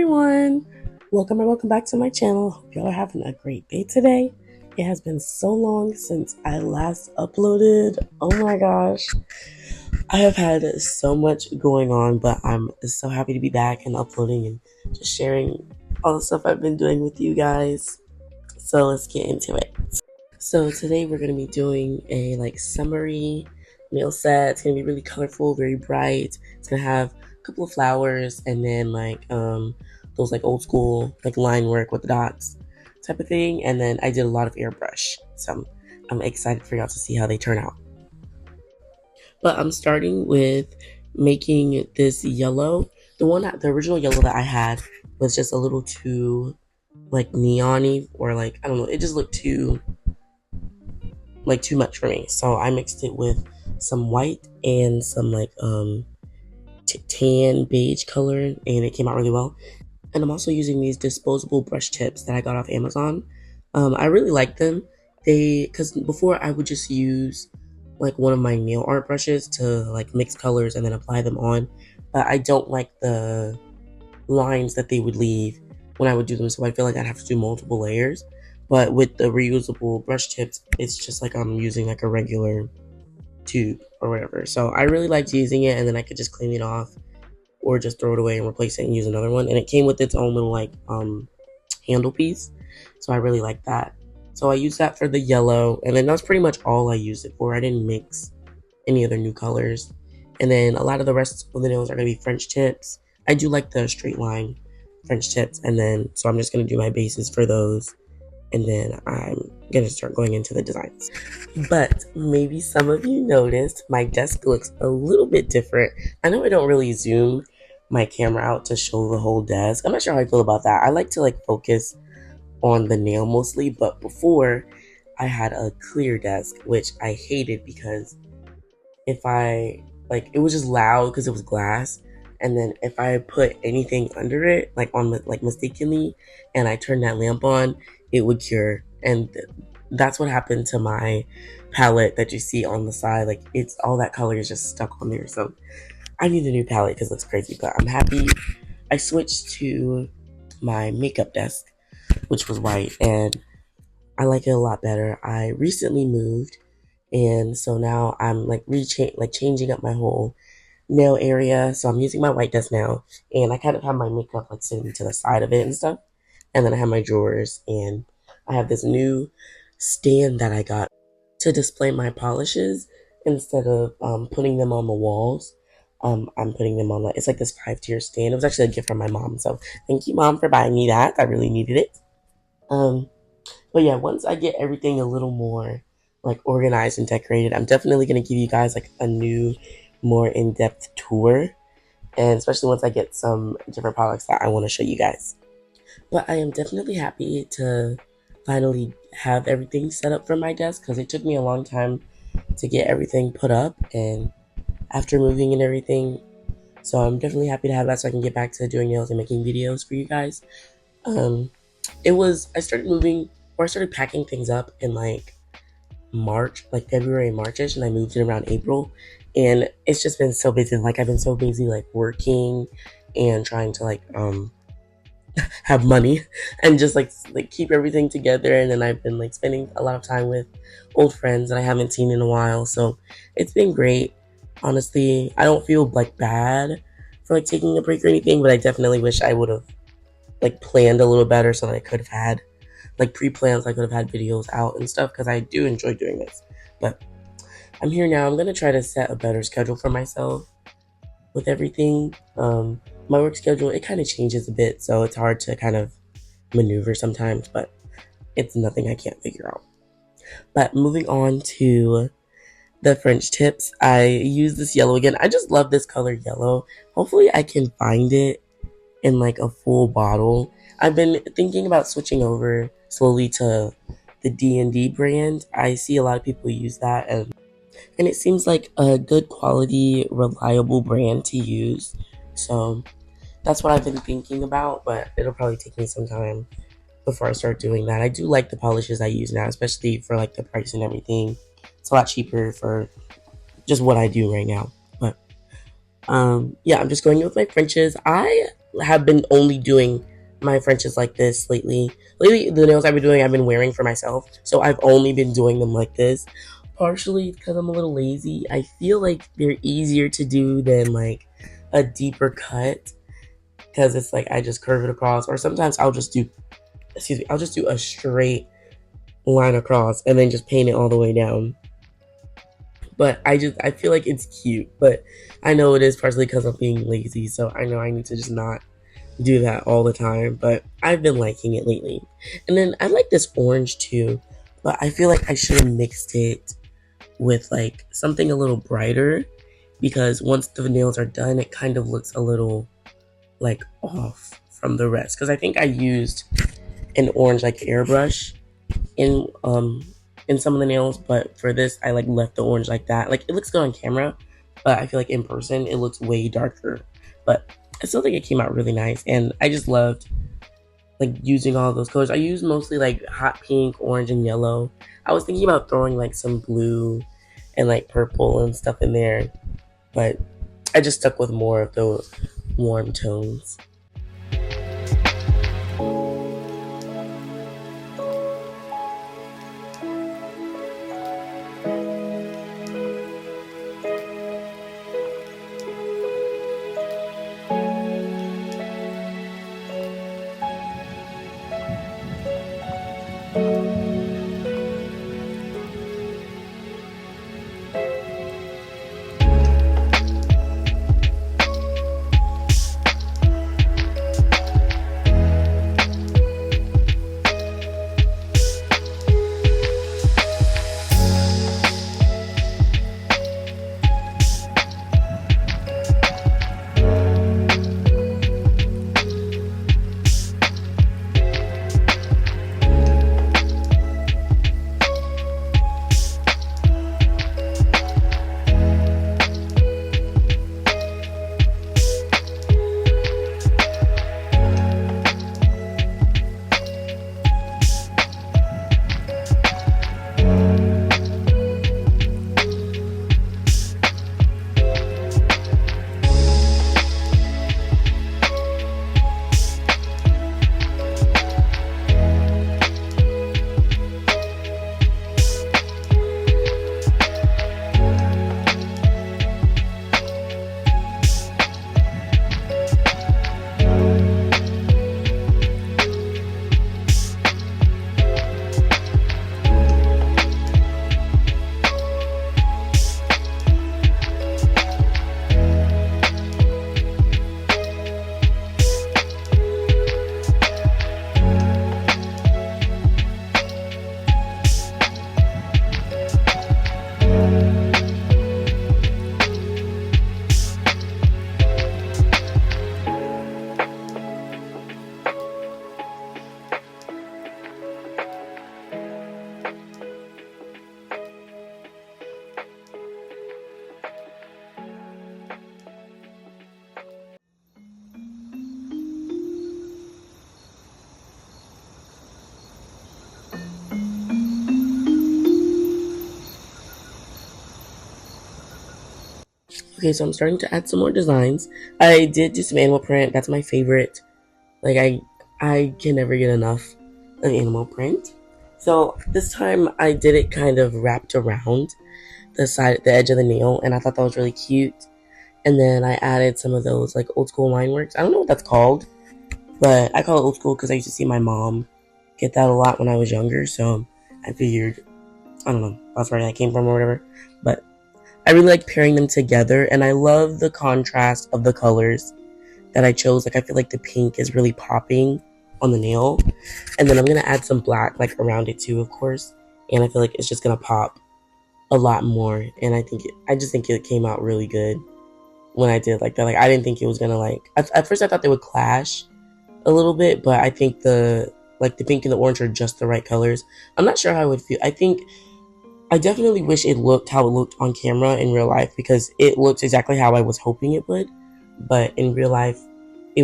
everyone, welcome or welcome back to my channel. Hope y'all are having a great day today. It has been so long since I last uploaded. Oh my gosh, I have had so much going on, but I'm so happy to be back and uploading and just sharing all the stuff I've been doing with you guys. So let's get into it. So today we're going to be doing a summery nail set. It's going to be really colorful, very bright. It's going to have a couple of flowers and then those old school line work with the dots type of thing. And then I did a lot of airbrush. So I'm excited for y'all to see how they turn out. But I'm starting with making this yellow. The original yellow that I had was just a little too neon-y, or I don't know, it just looked too much for me. So I mixed it with some white and some tan beige color, and it came out really well. And I'm also using these disposable brush tips that I got off Amazon. I really like them. Because before I would just use one of my nail art brushes to mix colors and then apply them on, but I don't like the lines that they would leave when I would do them, so I feel like I'd have to do multiple layers. But with the reusable brush tips, it's just I'm using a regular tube or whatever. So I really liked using it, and then I could just clean it off or just throw it away and replace it and use another one. And it came with its own little handle piece, so I really like that. So I used that for the yellow, and then that's pretty much all I used it for. I didn't mix any other new colors. And then a lot of the rest of the nails are going to be French tips. I do like the straight line French tips, and then so I'm just going to do my bases for those, and then I'm going to start going into the designs. But maybe some of you noticed my desk looks a little bit different. I know I don't really zoom my camera out to show the whole desk. I'm not sure how I feel about that. I like to focus on the nail mostly, but before I had a clear desk, which I hated because if I it was just loud because it was glass, and then if I put anything under it mistakenly and I turned that lamp on, it would cure. And that's what happened to my palette that you see on the side. It's all that color is just stuck on there. So I need a new palette because it looks crazy, but I'm happy I switched to my makeup desk, which was white, and I like it a lot better. I recently moved, and so now I'm changing up my whole nail area. So I'm using my white desk now, and I kind of have my makeup sitting to the side of it and stuff. And then I have my drawers, and I have this new stand that I got to display my polishes instead of putting them on the walls. I'm putting them on it's this 5-tier stand. It was actually a gift from my mom, so thank you, Mom, for buying me that. I really needed it. But yeah, once I get everything a little more organized and decorated, I'm definitely going to give you guys a new, more in-depth tour, and especially once I get some different products that I want to show you guys. But I am definitely happy to finally have everything set up for my desk, because it took me a long time to get everything put up and after moving and everything. So I'm definitely happy to have that so I can get back to doing nails and making videos for you guys. I started moving, or I started packing things up in March, February, March-ish, and I moved in around April. And it's just been so busy. I've been so busy working and trying to have money and just keep everything together. And then I've been spending a lot of time with old friends that I haven't seen in a while. So it's been great. Honestly, I don't feel bad for taking a break or anything, but I definitely wish I would have planned a little better so that I could have had pre-plans. I could have had videos out and stuff, because I do enjoy doing this. But I'm here now. I'm going to try to set a better schedule for myself with everything. My work schedule, it kind of changes a bit, so it's hard to kind of maneuver sometimes, but it's nothing I can't figure out. But moving on to the French tips, I use this yellow again. I just love this color yellow. Hopefully I can find it in a full bottle. I've been thinking about switching over slowly to the D&D brand. I see a lot of people use that, and it seems like a good quality, reliable brand to use. So that's what I've been thinking about, but it'll probably take me some time before I start doing that. I do like the polishes I use now, especially for the price and everything. It's a lot cheaper for just what I do right now. But yeah, I'm just going with my Frenches. I have been only doing my Frenches like this lately. Lately, the nails I've been doing, I've been wearing for myself. So I've only been doing them like this. Partially because I'm a little lazy. I feel like they're easier to do than like a deeper cut. Because it's like I just curve it across. Or sometimes I'll just do, I'll just do a straight line across and then just paint it all the way down. But I feel like it's cute. But I know it is partially because I'm being lazy. So I know I need to just not do that all the time, but I've been liking it lately. And then I like this orange too, but I feel like I should have mixed it with like something a little brighter, because once the nails are done, it kind of looks a little like off from the rest. Because I think I used an orange like airbrush in some of the nails, but for this I like left the orange like that. Like it looks good on camera, but I feel like in person it looks way darker. But I still think it came out really nice, and I just loved like using all of those colors. I used mostly like hot pink, orange, and yellow. I was thinking about throwing like some blue and like purple and stuff in there, but I just stuck with more of the warm tones. Okay, so I'm starting to add some more designs. I did do some animal print. That's my favorite. Like I can never get enough of animal print. So this time I did it kind of wrapped around the edge of the nail, and I thought that was really cute. And then I added some of those like old school line works. I don't know what that's called, but I call it old school because I used to see my mom get that a lot when I was younger. So I figured, I don't know, that's where that came from or whatever. But I really like pairing them together, and I love the contrast of the colors that I chose. Like I feel like the pink is really popping on the nail, and then I'm gonna add some black like around it too, of course. And I feel like it's just gonna pop a lot more. And I just think it came out really good when I did like that. Like I didn't think it was gonna like. At first I thought they would clash a little bit, but I think the pink and the orange are just the right colors. I'm not sure how I would feel. I definitely wish it looked how it looked on camera in real life, because it looked exactly how I was hoping it would. But in real life, the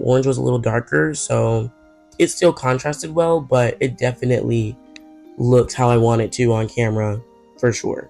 orange was a little darker, so it still contrasted well, but it definitely looked how I want it to on camera, for sure.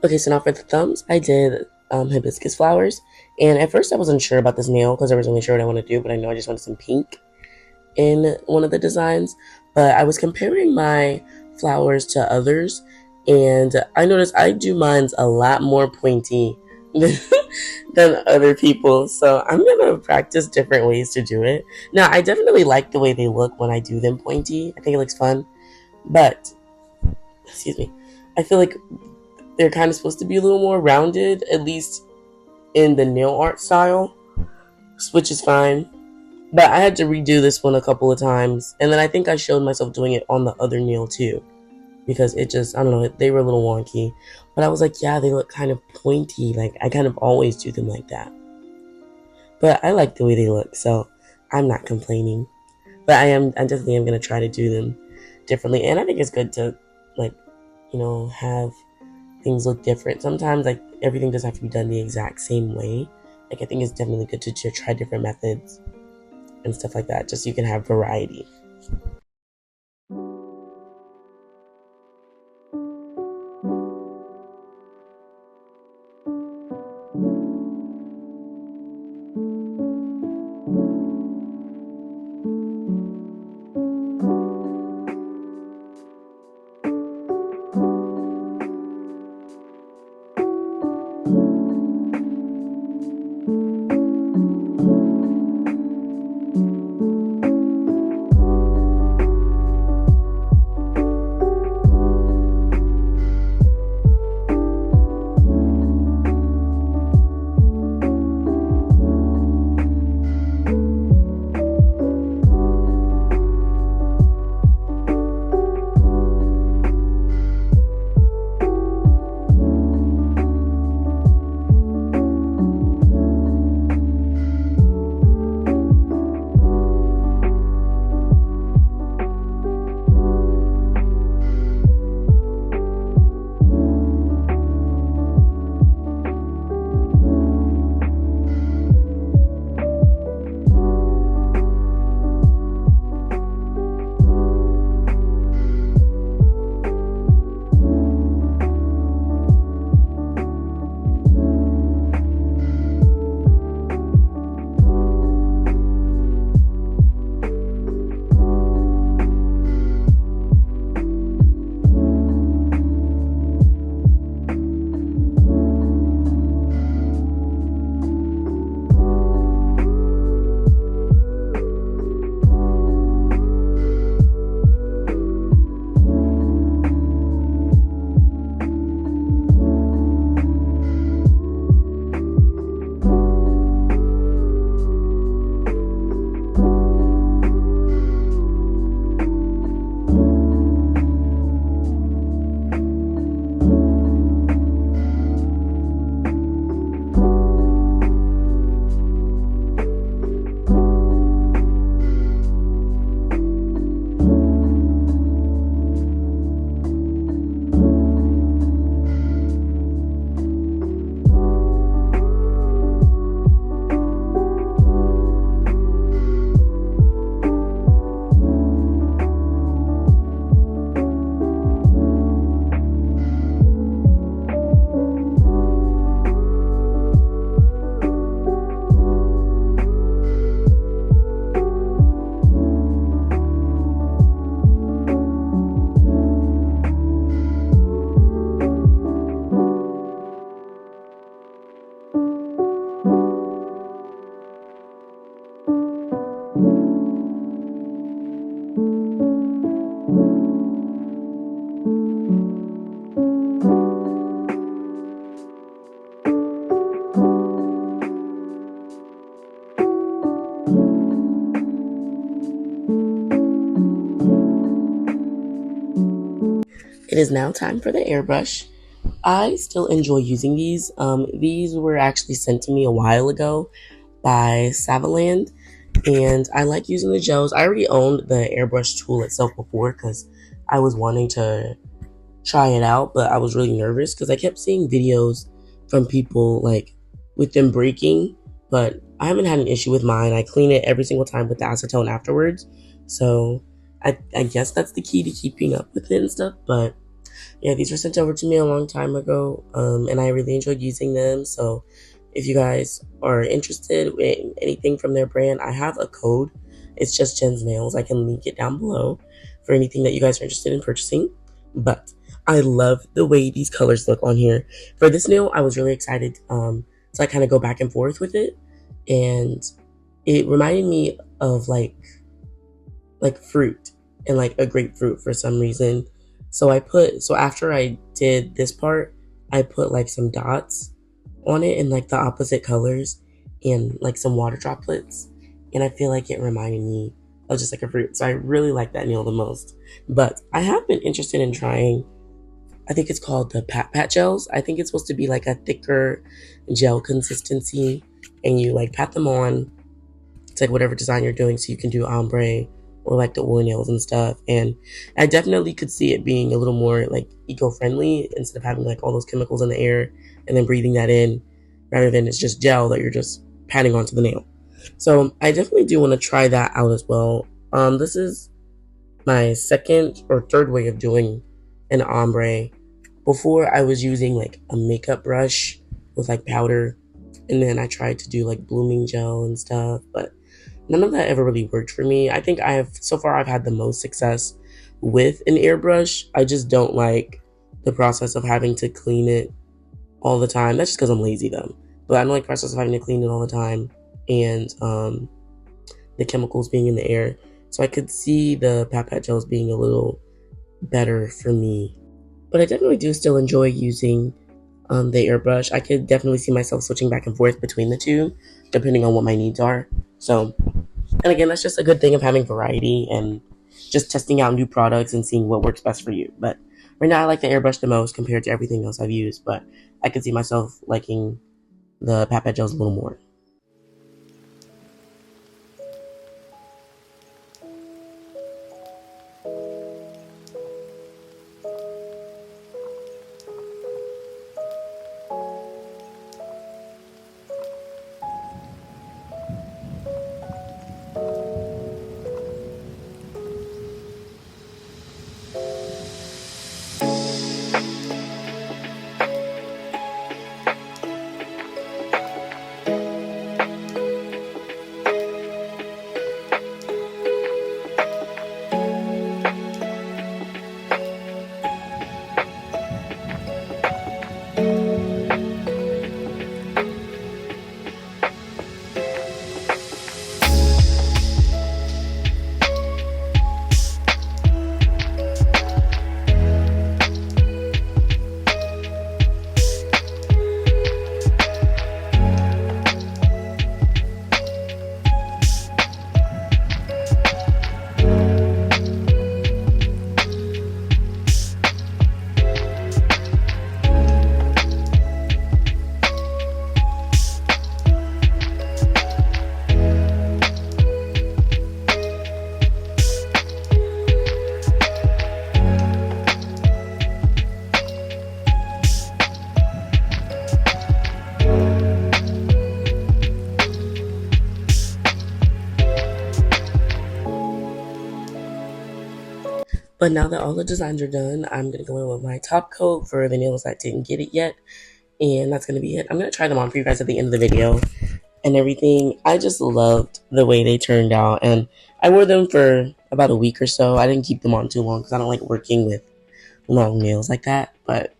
Okay, so now for the thumbs, I did hibiscus flowers. And at first I wasn't sure about this nail because I wasn't really sure what I want to do, but I know I just wanted some pink in one of the designs. But I was comparing my flowers to others, and I noticed I do mine's a lot more pointy than, than other people. So I'm gonna practice different ways to do it. Now, I definitely like the way they look when I do them pointy. I think it looks fun. But, excuse me, I feel like they're kind of supposed to be a little more rounded, at least in the nail art style, which is fine. But I had to redo this one a couple of times, and then I think I showed myself doing it on the other nail too, because it just, I don't know, they were a little wonky. But I was like, yeah, they look kind of pointy, like I kind of always do them like that. But I like the way they look, so I'm not complaining. But I definitely am gonna try to do them differently, and I think it's good to, like, have things look different. Sometimes, like, everything doesn't have to be done the exact same way. Like, I think it's definitely good to try different methods and stuff like that, just so you can have variety. It is now time for the airbrush. I still enjoy using these. These were actually sent to me a while ago by Savaland, and I like using the gels. I already owned the airbrush tool itself before because I was wanting to try it out, but I was really nervous because I kept seeing videos from people like with them breaking, but I haven't had an issue with mine. I clean it every single time with the acetone afterwards, so I guess that's the key to keeping up with it and stuff. But yeah, these were sent over to me a long time ago, and I really enjoyed using them. So if you guys are interested in anything from their brand, I have a code. It's just Jen's Nails. I can link it down below for anything that you guys are interested in purchasing. But I love the way these colors look on here. For this nail, I was really excited to like kind of go back and forth with it, and it reminded me of like fruit and like a grapefruit for some reason. So after I did this part, I put like some dots on it in like the opposite colors and like some water droplets, and I feel like it reminded me of just like a fruit. So I really like that nail the most. But I have been interested in trying, I think it's called the Pat Pat gels. I think it's supposed to be like a thicker gel consistency, and you like pat them on. It's like whatever design you're doing, so you can do ombre or like the oil nails and stuff. And I definitely could see it being a little more like eco-friendly instead of having like all those chemicals in the air and then breathing that in, rather than it's just gel that you're just patting onto the nail. So I definitely do want to try that out as well. This is my second or third way of doing an ombre. Before, I was using like a makeup brush with like powder, and then I tried to do like blooming gel and stuff, but none of that ever really worked for me. I think so far I've had the most success with an airbrush. I just don't like the process of having to clean it all the time. That's just because I'm lazy though. But I don't like the process of having to clean it all the time, and the chemicals being in the air. So I could see the Pat Pat gels being a little better for me. But I definitely do still enjoy using the airbrush. I could definitely see myself switching back and forth between the two, depending on what my needs are. So, and again, that's just a good thing of having variety and just testing out new products and seeing what works best for you. But right now, I like the airbrush the most compared to everything else I've used. But I could see myself liking the Pat Pat gels a little more. But now that all the designs are done, I'm going to go in with my top coat for the nails that didn't get it yet. And that's going to be it. I'm going to try them on for you guys at the end of the video and everything. I just loved the way they turned out. And I wore them for about a week or so. I didn't keep them on too long because I don't like working with long nails like that. But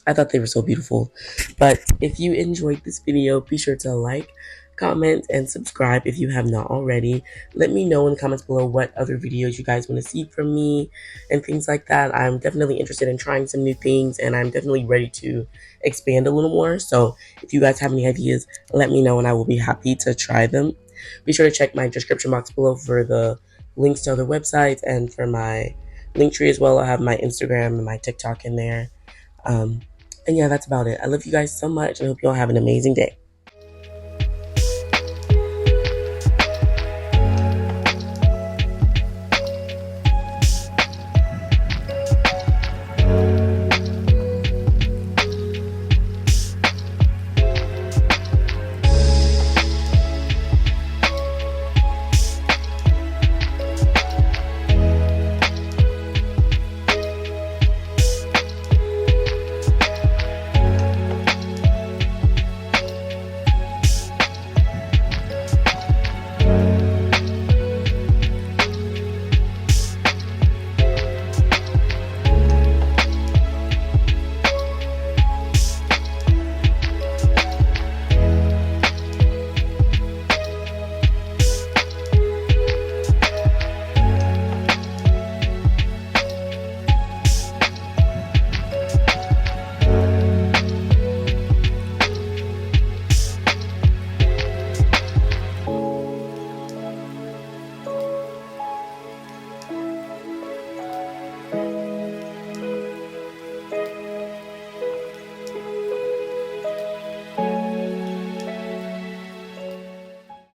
I thought they were so beautiful. But if you enjoyed this video, be sure to like, comment, and subscribe if you have not already. Let me know in the comments below what other videos you guys want to see from me and things like that. I'm definitely interested in trying some new things, and I'm definitely ready to expand a little more. So if you guys have any ideas, let me know and I will be happy to try them. Be sure to check my description box below for the links to other websites and for my Linktree as well. I'll have my Instagram and my TikTok in there. And yeah, that's about it. I love you guys so much, and I hope you all have an amazing day.